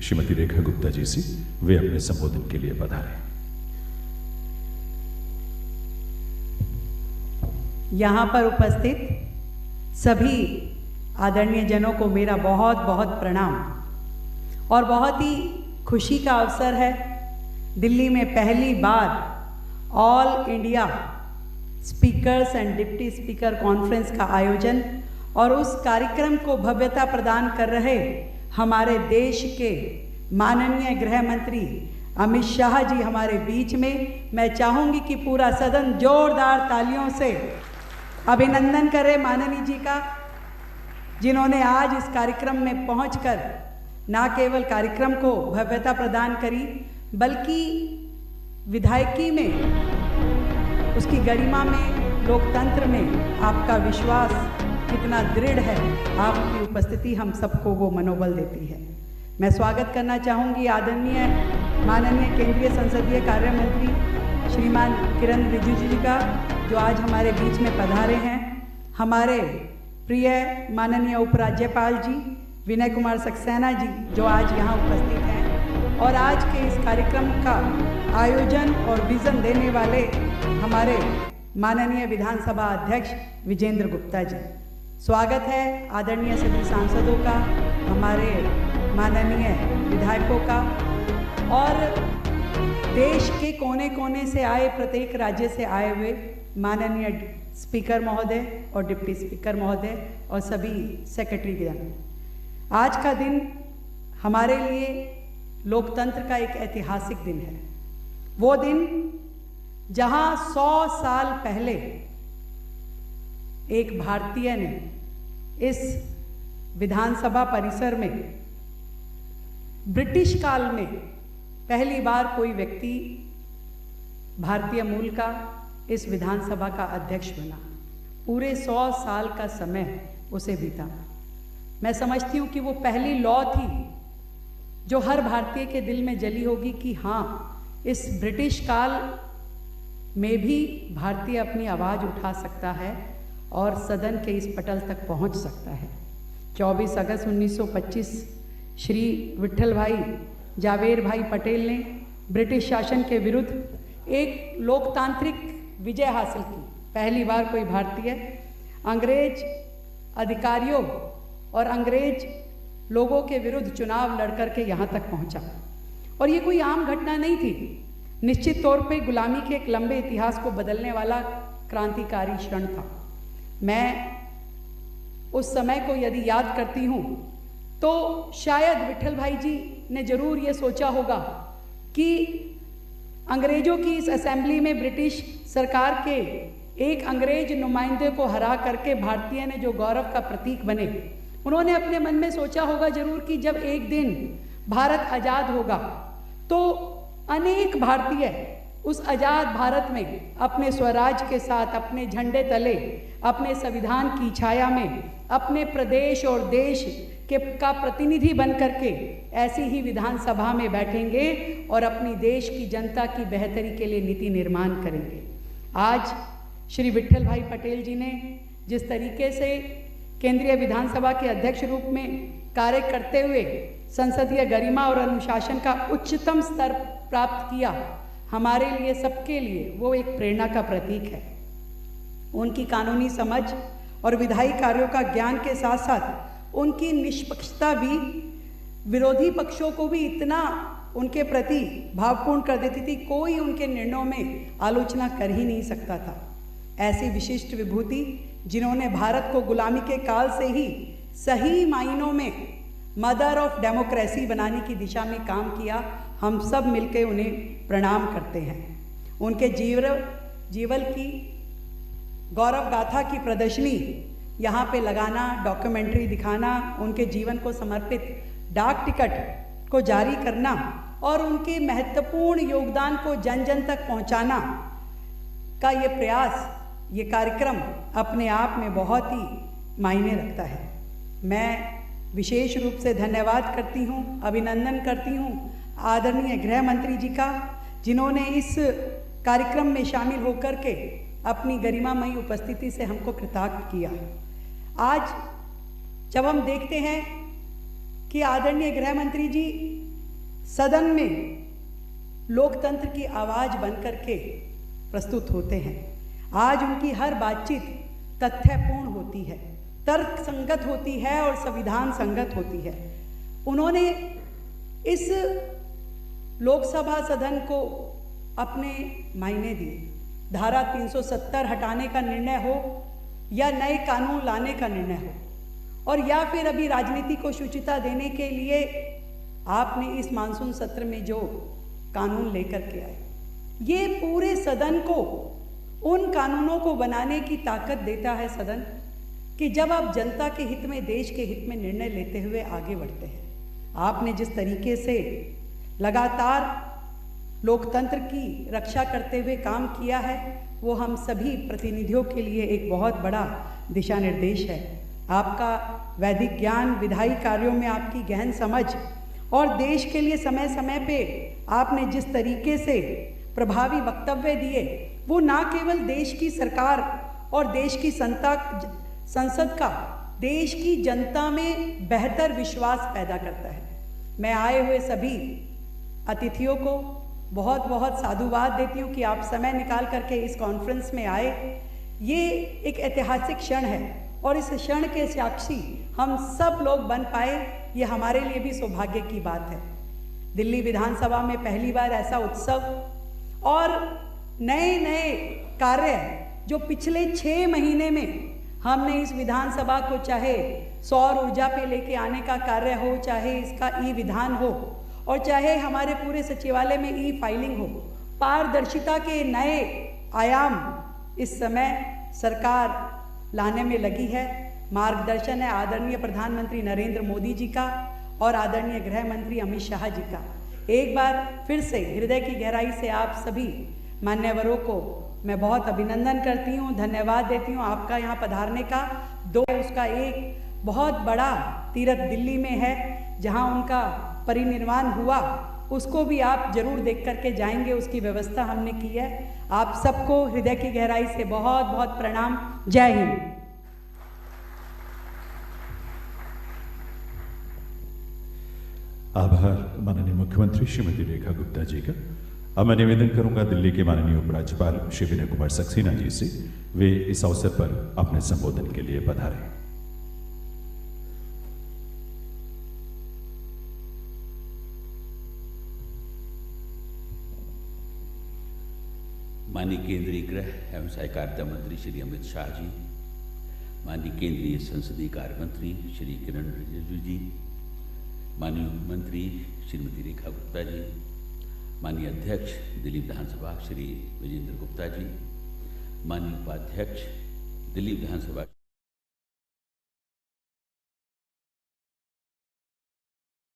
श्रीमती रेखा गुप्ता जी से वे अपने संबोधन के लिए पधारें। यहाँ पर उपस्थित सभी आदरणीय जनों को मेरा बहुत बहुत प्रणाम। और बहुत ही खुशी का अवसर है, दिल्ली में पहली बार all India speakers and deputy speaker conference का आयोजन और उस कार्यक्रम को भव्यता प्रदान कर रहे हमारे देश के माननीय गृह मंत्री अमित शाह जी हमारे बीच में। मैं चाहूँगी कि पूरा सदन जोरदार तालियों से अभिनंदन करे माननीय जी का, जिन्होंने आज इस कार्यक्रम में पहुंचकर न केवल कार्यक्रम को भव्यता प्रदान करी, बल्कि विधायकी में, उसकी गरिमा में, लोकतंत्र में आपका विश्वास कितना दृढ़ है, आपकी उपस्थिति हम सबको वो मनोबल देती है। मैं स्वागत करना चाहूँगी आदरणीय माननीय केंद्रीय संसदीय कार्य मंत्री श्रीमान किरण रिजिजू जी का, जो आज हमारे बीच में पधारे हैं। हमारे प्रिय माननीय उपराज्यपाल जी विनय कुमार सक्सेना जी, जो आज यहाँ उपस्थित हैं। और आज के इस कार्यक्रम का आयोजन और विजन देने वाले हमारे माननीय विधानसभा अध्यक्ष विजेंद्र गुप्ता जी। स्वागत है आदरणीय सभी सांसदों का, हमारे माननीय विधायकों का, और देश के कोने कोने से आए, प्रत्येक राज्य से आए हुए माननीय स्पीकर महोदय और डिप्टी स्पीकर महोदय और सभी सेक्रेटरी जन। आज का दिन हमारे लिए लोकतंत्र का एक ऐतिहासिक दिन है। वो दिन जहां 100 साल पहले एक भारतीय ने इस विधानसभा परिसर में ब्रिटिश काल में पहली बार कोई व्यक्ति भारतीय मूल का इस विधानसभा का अध्यक्ष बना। पूरे 100 साल का समय उसे बीता। मैं समझती हूँ कि वो पहली लॉ थी जो हर भारतीय के दिल में जली होगी कि हाँ, इस ब्रिटिश काल में भी भारतीय अपनी आवाज़ उठा सकता है और सदन के इस पटल तक पहुंच सकता है। 24 अगस्त 1925 श्री विट्ठल भाई जावेर भाई पटेल ने ब्रिटिश शासन के विरुद्ध एक लोकतांत्रिक विजय हासिल की। पहली बार कोई भारतीय अंग्रेज अधिकारियों और अंग्रेज लोगों के विरुद्ध चुनाव लड़कर के यहाँ तक पहुँचा। और ये कोई आम घटना नहीं थी, निश्चित तौर पे गुलामी के एक लंबे इतिहास को बदलने वाला क्रांतिकारी क्षण था। मैं उस समय को यदि याद करती हूँ तो शायद विट्ठल भाई जी ने जरूर ये सोचा होगा कि अंग्रेजों की इस असेंबली में ब्रिटिश सरकार के एक अंग्रेज नुमाइंदे को हरा करके भारतीय ने जो गौरव का प्रतीक बने, उन्होंने अपने मन में सोचा होगा जरूर कि जब एक दिन भारत आज़ाद होगा तो अनेक भारतीय उस आज़ाद भारत में अपने स्वराज के साथ, अपने झंडे तले, अपने संविधान की छाया में, अपने प्रदेश और देश के का प्रतिनिधि बन करके ऐसी ही विधानसभा में बैठेंगे और अपनी देश की जनता की बेहतरी के लिए नीति निर्माण करेंगे। आज श्री विट्ठल भाई पटेल जी ने जिस तरीके से केंद्रीय विधानसभा के अध्यक्ष रूप में कार्य करते हुए संसदीय गरिमा और अनुशासन का उच्चतम स्तर प्राप्त किया, हमारे लिए, सबके लिए वो एक प्रेरणा का प्रतीक है। उनकी कानूनी समझ और विधायी कार्यों का ज्ञान के साथ साथ उनकी निष्पक्षता भी विरोधी पक्षों को भी इतना उनके प्रति भावपूर्ण कर देती थी, कोई उनके निर्णयों में आलोचना कर ही नहीं सकता था। ऐसी विशिष्ट विभूति जिन्होंने भारत को गुलामी के काल से ही सही मायनों में मदर ऑफ डेमोक्रेसी बनाने की दिशा में काम किया, हम सब मिलकर उन्हें प्रणाम करते हैं। उनके जीवन की गौरव गाथा की प्रदर्शनी यहाँ पे लगाना, डॉक्यूमेंट्री दिखाना, उनके जीवन को समर्पित डाक टिकट को जारी करना और उनके महत्वपूर्ण योगदान को जन जन तक पहुँचाना का ये प्रयास, ये कार्यक्रम अपने आप में बहुत ही मायने रखता है। मैं विशेष रूप से धन्यवाद करती हूँ, अभिनंदन करती हूँ आदरणीय गृह मंत्री जी का, जिन्होंने इस कार्यक्रम में शामिल होकर के अपनी गरिमामयी उपस्थिति से हमको कृतार्थ किया। आज जब हम देखते हैं कि आदरणीय गृह मंत्री जी सदन में लोकतंत्र की आवाज बनकर के प्रस्तुत होते हैं। आज उनकी हर बातचीत तथ्यपूर्ण होती है, तर्क संगत होती है और संविधान संगत होती है। उन्होंने इस लोकसभा सदन को अपने मायने दिए। धारा 370 हटाने का निर्णय हो या नए कानून लाने का निर्णय हो, और या फिर अभी राजनीति को शुचिता देने के लिए आपने इस मानसून सत्र में जो कानून लेकर के आए, ये पूरे सदन को उन कानूनों को बनाने की ताकत देता है सदन, कि जब आप जनता के हित में, देश के हित में निर्णय लेते हुए आगे बढ़ते हैं। आपने जिस तरीके से लगातार लोकतंत्र की रक्षा करते हुए काम किया है, वो हम सभी प्रतिनिधियों के लिए एक बहुत बड़ा दिशा निर्देश है। आपका वैदिक ज्ञान, विधायी कार्यों में आपकी गहन समझ और देश के लिए समय समय पे आपने जिस तरीके से प्रभावी वक्तव्य दिए, वो ना केवल देश की सरकार और देश की संसद का, देश की जनता में बेहतर विश्वास पैदा करता है। मैं आए हुए सभी अतिथियों को बहुत बहुत साधुवाद देती हूँ कि आप समय निकाल करके इस कॉन्फ्रेंस में आए। ये एक ऐतिहासिक क्षण है और इस क्षण के साक्षी हम सब लोग बन पाए, ये हमारे लिए भी सौभाग्य की बात है। दिल्ली विधानसभा में पहली बार ऐसा उत्सव और नए नए कार्य जो पिछले 6 महीने में हमने इस विधानसभा को, चाहे सौर ऊर्जा पे लेके आने का कार्य हो, चाहे इसका ई विधान हो, और चाहे हमारे पूरे सचिवालय में ई फाइलिंग हो, पारदर्शिता के नए आयाम इस समय सरकार लाने में लगी है। मार्गदर्शन है आदरणीय प्रधानमंत्री नरेंद्र मोदी जी का और आदरणीय गृह मंत्री अमित शाह जी का। एक बार फिर से हृदय की गहराई से आप सभी मान्यवरों को मैं बहुत अभिनंदन करती हूँ, धन्यवाद देती हूँ आपका यहाँ पधारने का। उसका एक बहुत बड़ा तीर्थ दिल्ली में है जहाँ उनका परिनिर्वाण हुआ, उसको भी आप जरूर देख करके जाएंगे, उसकी व्यवस्था हमने की है। आप सबको हृदय की गहराई से बहुत बहुत प्रणाम। जय हिंद। आभार माननीय मुख्यमंत्री श्रीमती रेखा गुप्ता जी का। अब मैं निवेदन करूंगा दिल्ली के माननीय उपराज्यपाल श्री विनय कुमार सक्सेना जी से, वे इस अवसर पर अपने संबोधन के लिए पधारें। माननीय केंद्रीय गृह एवं सहकारिता मंत्री श्री अमित शाह जी, माननीय केंद्रीय संसदीय कार्य मंत्री श्री किरण रिजिजू जी, माननीय मुख्यमंत्री श्रीमती रेखा गुप्ता जी, माननीय अध्यक्ष दिल्ली विधानसभा श्री विजेंद्र गुप्ता जी, माननीय उपाध्यक्ष दिल्ली विधानसभा